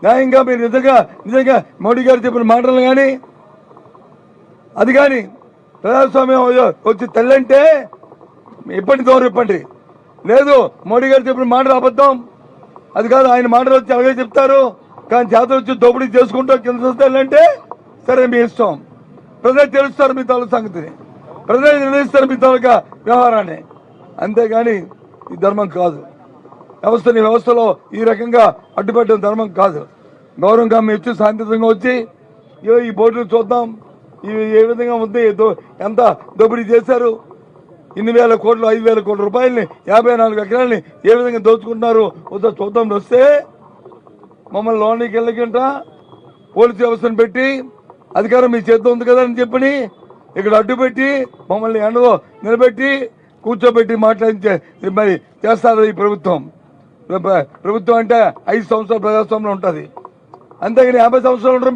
న్యాయంగా మీరు నిజంగా మోడీ గారు చెప్పిన మాటలు కానీ అది కానీ ప్రజాస్వామ్యం వచ్చి తెల్లంటే ఇప్పటి దూరం ఇప్పండి. లేదు మోడీ గారు చెప్పిన మాటలు అబద్ధం, అది కాదు ఆయన మాటలు వచ్చి అలాగే చెప్తారు కానీ చేతలు వచ్చి దోపిడీ చేసుకుంటూ కింద చూస్తారంటే సరే మీ ఇష్టం. ప్రజలు తెలుస్తారు మీ తాలూకు సంగతిని, ప్రజలు నిర్ణయిస్తారు మీ తాలూకా వ్యవహారాన్ని. అంతేగాని ఈ ధర్మం కాదు. వ్యవస్థలో ఈ రకంగా అడ్డుపెట్టడం ధర్మం కాదు. గౌరవంగా మేము వచ్చి శాంతియుతంగా వచ్చి ఈ బోర్డులు చూద్దాం, ఇవి ఏ విధంగా ఉంది, ఎంత దోపిడీ చేశారు, ఇన్ని వేల కోట్లు 5,000 కోట్ల రూపాయలని 54 ఎకరాలని ఏ విధంగా దోచుకుంటున్నారు చూద్దాం. వస్తే మమ్మల్ని లోనికి వెళ్ళకింట పోలీసు వ్యవస్థను పెట్టి అధికారం మీ చేతిలో ఉంది కదా అని చెప్పని ఇక్కడ అడ్డుపెట్టి మమ్మల్ని ఎండలో నిలబెట్టి కూర్చోబెట్టి మాట్లాడించే మరి చేస్తారు ఈ ప్రభుత్వం. ప్రభుత్వం అంటే 5 సంవత్సరాలు ప్రజాస్వామ్యంలో ఉంటుంది, అంతేగాని 50 సంవత్సరాలు ఉంటారు.